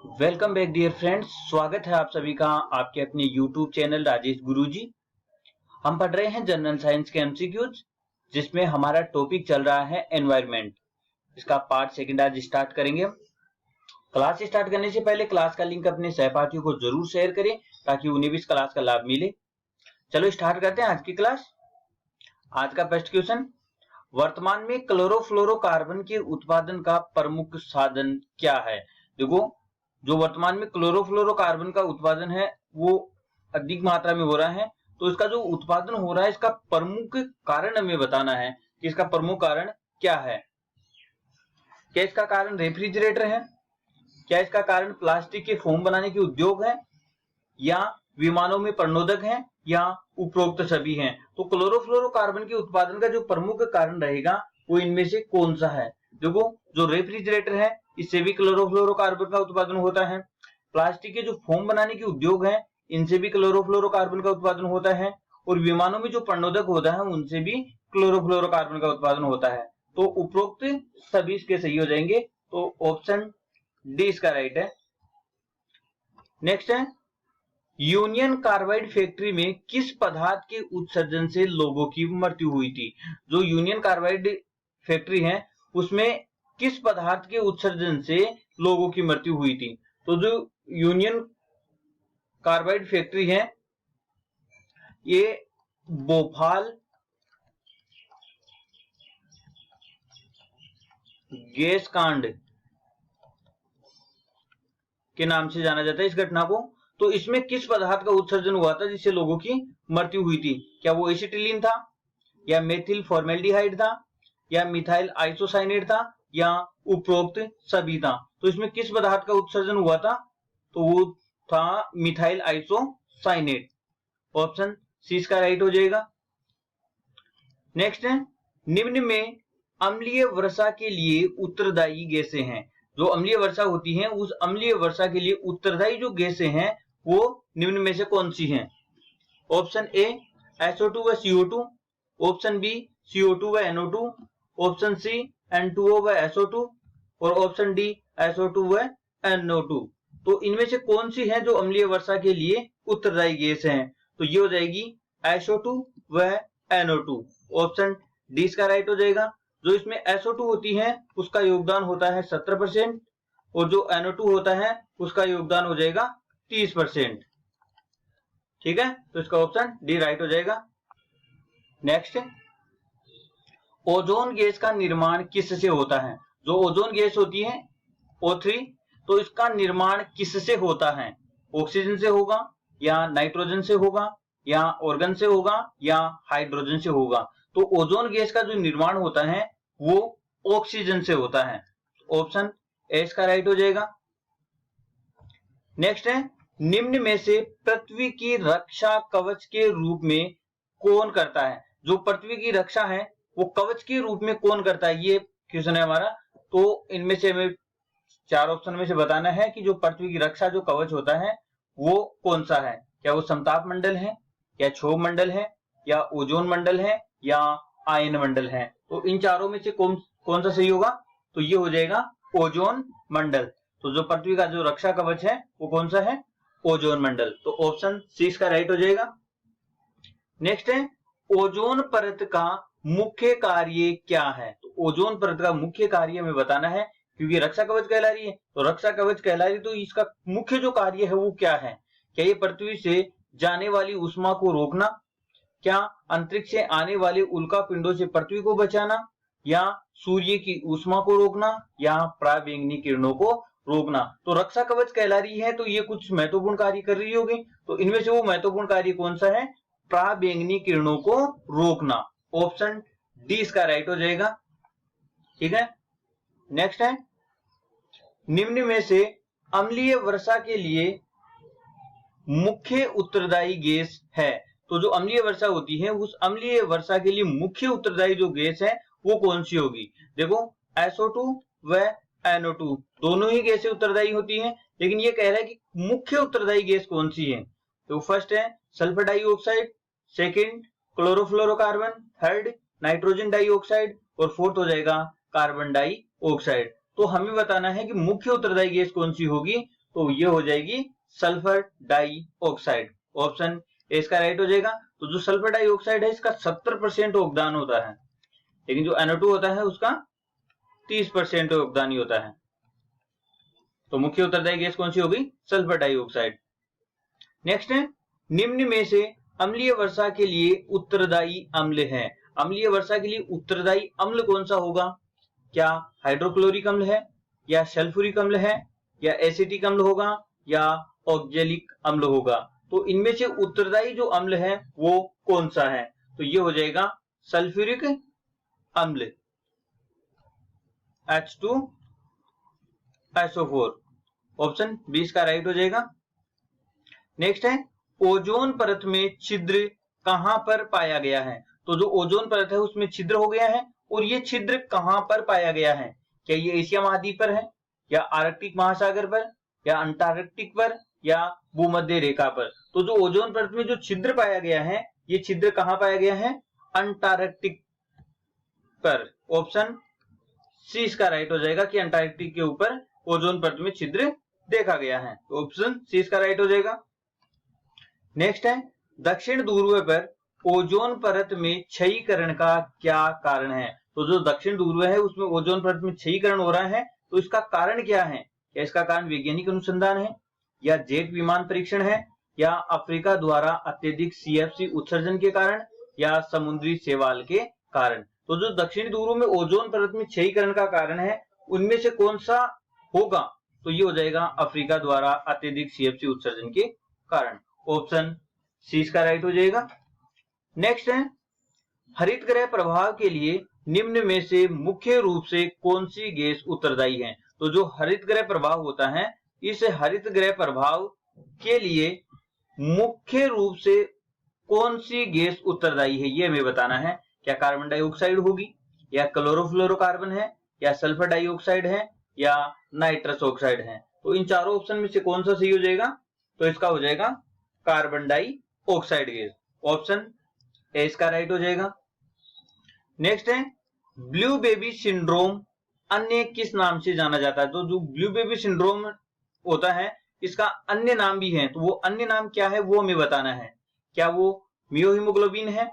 Welcome back dear friends. स्वागत है आप सभी का आपके अपने यूट्यूब चैनल राजेश गुरुजी। हम पढ़ रहे हैं जनरल साइंस के एमसीक्यूज, जिसमें हमारा टॉपिक चल रहा है एनवायरनमेंट। इसका पार्ट सेकंड आज स्टार्ट करेंगे हम। क्लास स्टार्ट करने से पहले क्लास का लिंक अपने सहपाठियों को जरूर शेयर करें ताकि उन्हें भी इस क्लास का लाभ मिले। चलो स्टार्ट करते हैं आज की क्लास। आज का फर्स्ट क्वेश्चन, वर्तमान में क्लोरोफ्लोरोकार्बन के उत्पादन का प्रमुख साधन क्या है। देखो, जो वर्तमान में क्लोरोफ्लोरोकार्बन का उत्पादन है वो अधिक मात्रा में हो रहा है, तो इसका जो उत्पादन हो रहा है इसका प्रमुख कारण हमें बताना है कि इसका प्रमुख कारण क्या है। क्या इसका कारण रेफ्रिजरेटर है, क्या इसका कारण प्लास्टिक के फोम बनाने के उद्योग है, या विमानों में प्रणोदक है, या उपरोक्त सभी हैं। तो क्लोरोफ्लोरोकार्बन के उत्पादन का जो प्रमुख कारण रहेगा वो इनमें से कौन सा है। देखो, जो रेफ्रिजरेटर है इससे भी क्लोरोफ्लोरोकार्बन का उत्पादन होता है। प्लास्टिक के जो फोम बनाने के उद्योग हैं इनसे भी क्लोरोफ्लोरोकार्बन का उत्पादन होता है, और विमानों में जो प्रणोदक होता है उनसे भी क्लोरोफ्लोरोकार्बन का उत्पादन होता है। तो उपरोक्त सभी इसके सही हो जाएंगे, तो ऑप्शन डी इसका राइट है। नेक्स्ट है, यूनियन कार्बाइड फैक्ट्री में किस पदार्थ के उत्सर्जन से लोगों की मृत्यु हुई थी। जो यूनियन कार्बाइड फैक्ट्री है उसमें किस पदार्थ के उत्सर्जन से लोगों की मृत्यु हुई थी। तो जो यूनियन कार्बाइड फैक्ट्री है ये भोपाल गैस कांड के नाम से जाना जाता है इस घटना को। तो इसमें किस पदार्थ का उत्सर्जन हुआ था जिससे लोगों की मृत्यु हुई थी। क्या वो एसिटिलीन था, या मेथिल फॉर्मेल्डिहाइड था, या मिथाइल आइसोसाइनेट था, या उपरोक्त सभी था। तो इसमें किस पदार्थ का उत्सर्जन हुआ था, तो वो था मिथाइल आइसोसाइनेट। ऑप्शन सी इसका राइट हो जाएगा। नेक्स्ट है, निम्न में अम्लीय वर्षा के लिए उत्तरदायी गैसें हैं। जो अम्लीय वर्षा होती है उस अम्लीय वर्षा के लिए उत्तरदायी जो गैसें हैं वो निम्न में से कौन सी हैं। ऑप्शन ए SO2 व CO2, ऑप्शन बी CO2 व NO2, ऑप्शन सी N2O व SO2, और ऑप्शन डी SO2 व NO2। तो इनमें से कौन सी है जो अम्लीय वर्षा के लिए उत्तरदायी गैस हैं। तो ये हो जाएगी SO2 व NO2। ऑप्शन डी इसका राइट हो जाएगा। जो इसमें SO2 होती है उसका योगदान होता है 70%, और जो NO2 होता है उसका योगदान हो जाएगा 30%। ठीक है, तो इसका ऑप्शन डी राइट हो जाएगा। नेक्स्ट, ओजोन गैस का निर्माण किससे होता है। जो ओजोन गैस होती है O3, तो इसका निर्माण किससे होता है। ऑक्सीजन से होगा, या नाइट्रोजन से होगा, या ऑर्गन से होगा, या हाइड्रोजन से होगा। तो ओजोन गैस का जो निर्माण होता है वो ऑक्सीजन से होता है। ऑप्शन ए इसका राइट हो जाएगा। नेक्स्ट है, निम्न में से पृथ्वी की रक्षा कवच के रूप में कौन करता है। जो पृथ्वी की रक्षा है वो कवच के रूप में कौन करता है, ये क्वेश्चन है हमारा। तो इनमें से हमें चार ऑप्शन में से बताना है कि जो पृथ्वी की रक्षा जो कवच होता है वो कौन सा है। क्या वो समताप मंडल है, या क्षोभ मंडल है, या ओजोन मंडल है, या आयन मंडल है। तो इन चारों में से कौन सा सही होगा। तो ये हो जाएगा ओजोन मंडल। तो जो पृथ्वी का जो रक्षा कवच है वो कौन सा है, ओजोन मंडल। तो ऑप्शन सी इसका राइट हो जाएगा। नेक्स्ट है, ओजोन परत का मुख्य कार्य क्या है। तो ओजोन परत का मुख्य कार्य हमें बताना है, क्योंकि रक्षा कवच कहला रही है। तो रक्षा कवच कहला रही, तो इसका मुख्य जो कार्य है वो क्या है। क्या ये पृथ्वी से जाने वाली उष्मा को रोकना, क्या अंतरिक्ष से आने वाले उल्का पिंडों से पृथ्वी को बचाना, या सूर्य की उष्मा को रोकना, या पराबैंगनी किरणों को रोकना। तो रक्षा कवच कहला रही है तो ये कुछ महत्वपूर्ण कार्य कर रही होगी। तो इनमें से वो महत्वपूर्ण कार्य कौन सा है, पराबैंगनी किरणों को रोकना। ऑप्शन डी इसका राइट हो जाएगा। ठीक है, नेक्स्ट है, निम्न में से अम्लीय वर्षा के लिए मुख्य उत्तरदायी गैस है। तो जो अम्लीय वर्षा होती है उस अम्लीय वर्षा के लिए मुख्य उत्तरदायी जो गैस है वो कौन सी होगी। देखो, SO2 व NO2 दोनों ही गैसें उत्तरदायी होती हैं, लेकिन ये कह रहा है कि मुख्य उत्तरदायी गैस कौन सी है। तो फर्स्ट है sulphur dioxide, second chlorofluorocarbon, third nitrogen dioxide, और फोर्थ हो जाएगा कार्बन डाइऑक्साइड। तो हमें बताना है कि मुख्य उत्तरदायी गैस कौन सी होगी। तो ये हो जाएगी सल्फर डाइऑक्साइड। ऑप्शन ए इसका राइट हो जाएगा। तो जो सल्फर डाइऑक्साइड है इसका 70% योगदान होता है, लेकिन जो NO2 होता है उसका 30% योगदान ही होता है। तो मुख्य उत्तरदायी गैस कौन सी होगी? Sulphur dioxide. नेक्स्ट है, निम्न में से अम्लीय वर्षा के लिए उत्तरदायी अम्ल है। अम्लीय वर्षा के लिए उत्तरदायी अम्ल कौन सा होगा? क्या हाइड्रोक्लोरिक अम्ल है, या सल्फ्यूरिक अम्ल है, या एसिटिक अम्ल होगा, या ऑक्जेलिक अम्ल होगा? तो इनमें से उत्तरदायी जो अम्ल है वो कौन सा है? तो ये हो जाएगा सल्फ्यूरिक अम्ल, H2SO4। ऑप्शन 20 का राइट हो जाएगा। नेक्स्ट है, ओजोन परत में छिद्र कहां पर पाया गया है? तो जो ओजोन परत है उसमें छिद्र हो गया है, और ये छिद्र कहां पर पाया गया है? क्या ये एशिया महाद्वीप पर है, या आर्कटिक महासागर पर, या अंटार्कटिक पर, या भूमध्य रेखा पर? तो जो ओजोन परत में जो छिद्र पाया गया है, ये छिद्र कहां पाया गया है? अंटार्कटिक पर। ऑप्शन सी इसका राइट हो जाएगा कि अंटार्कटिक के ऊपर ओजोन परत में छिद्र देखा गया है। तो ऑप्शन सी इसका राइट हो जाएगा। नेक्स्ट है, दक्षिण ध्रुव पर ओजोन परत में क्षयीकरण का क्या कारण है? तो जो दक्षिण ध्रुव है उसमें ओजोन परत में क्षयीकरण हो रहा है, तो इसका कारण क्या है? क्या इसका कारण वैज्ञानिक अनुसंधान है, या जेट विमान परीक्षण है, या अफ्रीका द्वारा अत्यधिक CFC उत्सर्जन के कारण, या समुद्री शैवाल के कारण? तो जो दक्षिणी ध्रुव में ओजोन परत में क्षयीकरण का कारण है उनमें से कौन सा होगा? तो ये हो जाएगा अफ्रीका द्वारा अत्यधिक CFC उत्सर्जन के कारण। ऑप्शन सी इसका राइट हो जाएगा। नेक्स्ट है, हरित गृह प्रभाव के लिए निम्न में से मुख्य रूप से कौन सी गैस उत्तरदायी है? तो जो हरित गृह प्रभाव होता है, इस हरित गृह प्रभाव के लिए मुख्य रूप से कौन सी गैस उत्तरदायी है, ये हमें बताना है। क्या कार्बन डाइऑक्साइड होगी, या क्लोरोफ्लोरोकार्बन है, या सल्फर डाइऑक्साइड है, या नाइट्रस ऑक्साइड है? तो इन चारों ऑप्शन में से कौन सा सही हो जाएगा? तो इसका हो जाएगा carbon dioxide gas. Option A इसका राइट हो जाएगा। नेक्स्ट है, ब्लू बेबी सिंड्रोम अन्य किस नाम से जाना जाता है? तो जो ब्लू बेबी सिंड्रोम होता है इसका अन्य नाम भी है, तो वो अन्य नाम क्या है वो हमें बताना है। क्या वो मियोहीमोग्लोबिन है,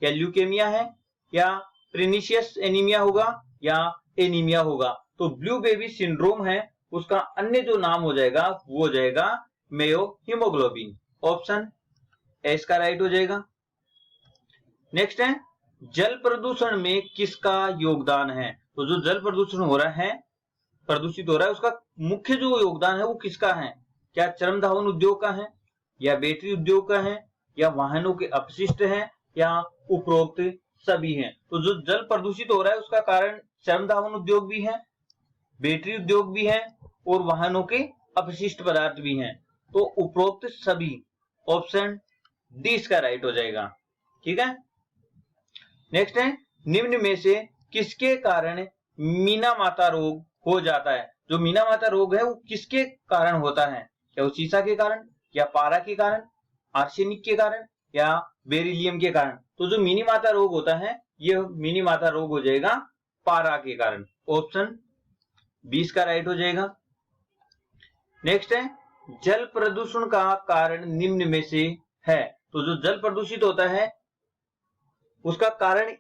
या ल्यूकेमिया है, या प्रेनिशियस एनीमिया होगा, या एनीमिया होगा? तो ब्लू बेबी सिंड्रोम है उसका अन्य जो नाम हो जाएगा वो हो जाएगा मियोहीमोग्लोबिन। ऑप्शन ए इसका राइट हो जाएगा। नेक्स्ट है, जल प्रदूषण में किसका योगदान है? तो जो जल प्रदूषण हो रहा है, प्रदूषित हो रहा है, उसका मुख्य जो योगदान है वो किसका है? क्या चरम धावन उद्योग का है, या बैटरी उद्योग का है, या वाहनों के अपशिष्ट हैं, या उपरोक्त सभी हैं? तो जो जल प्रदूषित हो रहा है उसका कारण चरम धावन उद्योग भी है, बैटरी उद्योग भी है, और वाहनों के अपशिष्ट पदार्थ भी हैं। तो उपरोक्त सभी। ऑप्शन डी इसका राइट हो जाएगा। ठीक है। नेक्स्ट है, निम्न में से किसके कारण मीना माता रोग हो जाता है? जो मीना माता रोग है वो किसके कारण होता है? क्या वो सीसा के कारण, या पारा के कारण, आर्सेनिक के कारण, या बेरिलियम के कारण? तो जो मिनी माता रोग होता है ये मिनी माता रोग हो जाएगा पारा के कारण। ऑप्शन 20 का राइट हो जाएगा। नेक्स्ट है, जल प्रदूषण का कारण निम्न में से है? तो जो जल प्रदूषित होता है उसका कारण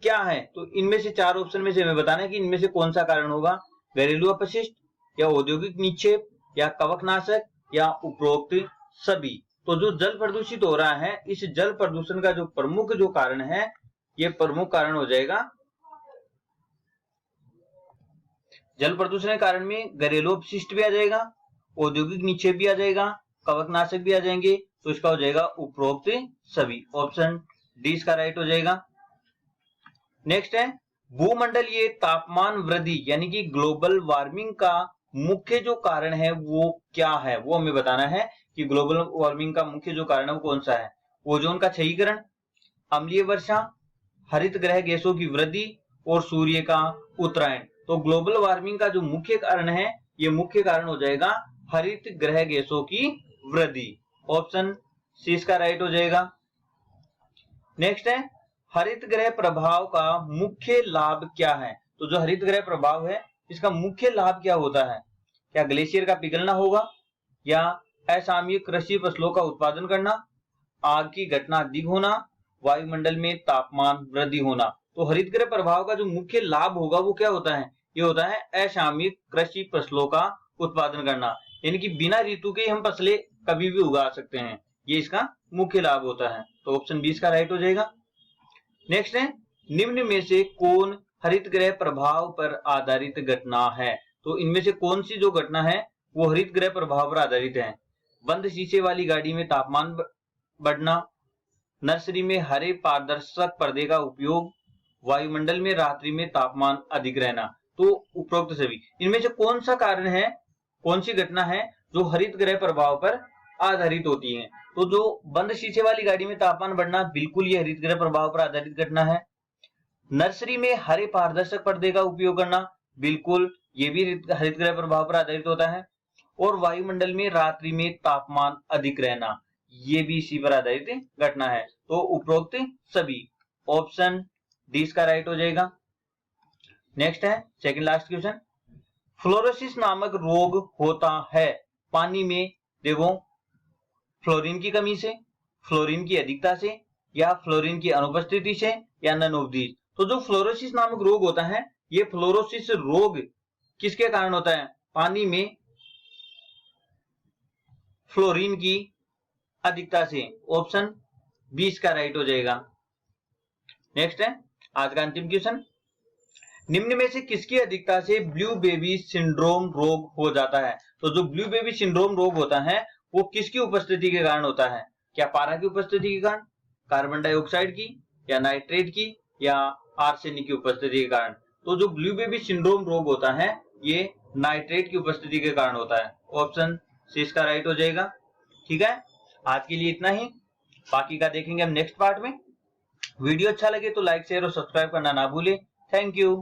क्या है? तो इनमें से चार ऑप्शन में से हमें बताना है कि इनमें से कौन सा कारण होगा। घरेलू अपशिष्ट, या औद्योगिक निक्षेप, या कवकनाशक, या उपरोक्त सभी। तो जो जल प्रदूषित हो रहा है इस जल प्रदूषण का जो प्रमुख जो कारण है ये प्रमुख कारण हो जाएगा, जल प्रदूषण के कारण में घरेलू अपशिष्ट भी आ जाएगा, औद्योगिक निक्षेप भी आ जाएगा, कवकनाशक भी आ जाएंगे। तो इसका हो जाएगा उपरोक्त सभी। ऑप्शन डी इसका राइट हो जाएगा। नेक्स्ट है, भूमंडलीय तापमान वृद्धि यानी कि ग्लोबल वार्मिंग का मुख्य जो कारण है वो क्या है? वो हमें बताना है कि ग्लोबल वार्मिंग का मुख्य जो कारण है वो कौन सा है। ओजोन का क्षयीकरण, अम्लीय वर्षा, हरित गृह गैसों की वृद्धि, और सूर्य का उत्तरायण। तो ग्लोबल वार्मिंग का जो मुख्य कारण है ये मुख्य कारण हो जाएगा हरित गृह गैसों की वृद्धि। ऑप्शन सी इसका राइट हो जाएगा। नेक्स्ट है, हरित गृह प्रभाव का मुख्य लाभ क्या है? तो जो हरित गृह प्रभाव है इसका मुख्य लाभ क्या होता है? क्या ग्लेशियर का पिघलना होगा, या असामयिक कृषि फसलों का उत्पादन करना, आग की घटना अधिक होना, वायुमंडल में तापमान वृद्धि होना। तो हरितगृह प्रभाव का जो मुख्य लाभ होगा वो क्या होता है, ये होता है असामयिक कृषि फसलों का उत्पादन करना, यानी कि बिना ऋतु के हम फसलें कभी भी उगा सकते हैं, ये इसका मुख्य लाभ होता है। तो ऑप्शन 20 का राइट हो जाएगा। नेक्स्ट है, निम्न में से कौन हरितगृह प्रभाव पर आधारित घटना है। तो इनमें से कौन सी जो घटना है वो हरितगृह प्रभाव पर आधारित है। बंद शीशे वाली गाड़ी में तापमान बढ़ना, नर्सरी में हरे पारदर्शक पर्दे का उपयोग, वायुमंडल में रात्रि में तापमान अधिक रहना। तो उपरोक्त सभी इनमें से कौन सा कारण है, कौन सी घटना है जो हरितगृह प्रभाव पर आधारित होती है। तो जो बंद शीशे वाली गाड़ी में तापमान बढ़ना, बिल्कुल ये हरितगृह प्रभाव पर आधारित घटना है। नर्सरी में हरे पारदर्शक पर्दे का उपयोग करना, बिल्कुल ये भी हरितगृह प्रभाव पर आधारित होता है। और वायुमंडल में रात्रि में तापमान अधिक रहना, ये भी इसी पर आधारित घटना है। तो उपरोक्त सभी, ऑप्शन डी इसका राइट हो जाएगा। नेक्स्ट है सेकंड लास्ट क्वेश्चन, फ्लोरोसिस नामक रोग होता है पानी में, देखो फ्लोरीन की कमी से, फ्लोरीन की अधिकता से, या फ्लोरीन की अनुपस्थिति से, या नन ऑफ दीज। तो जो फ्लोरोसिस नामक रोग होता है, ये फ्लोरोसिस रोग किसके कारण होता है, पानी में फ्लोरीन की अधिकता से। ऑप्शन 20 का राइट हो जाएगा। नेक्स्ट है आज का अंतिम क्वेश्चन, निम्न में से किसकी अधिकता से ब्लू बेबी सिंड्रोम रोग हो जाता है। तो जो ब्लू बेबी सिंड्रोम रोग होता है वो किसकी उपस्थिति के कारण होता है, क्या पारा की उपस्थिति के कारण, कार्बन डाइऑक्साइड की, या नाइट्रेट की, या आर्सेनिक की उपस्थिति के कारण। तो जो ब्लू बेबी सिंड्रोम रोग होता है ये नाइट्रेट की उपस्थिति के कारण होता है। ऑप्शन सी इसका राइट हो जाएगा। ठीक है, आज के लिए इतना ही, बाकी का देखेंगे हम नेक्स्ट पार्ट में। वीडियो अच्छा लगे तो लाइक शेयर और सब्सक्राइब करना ना भूलें। Thank you.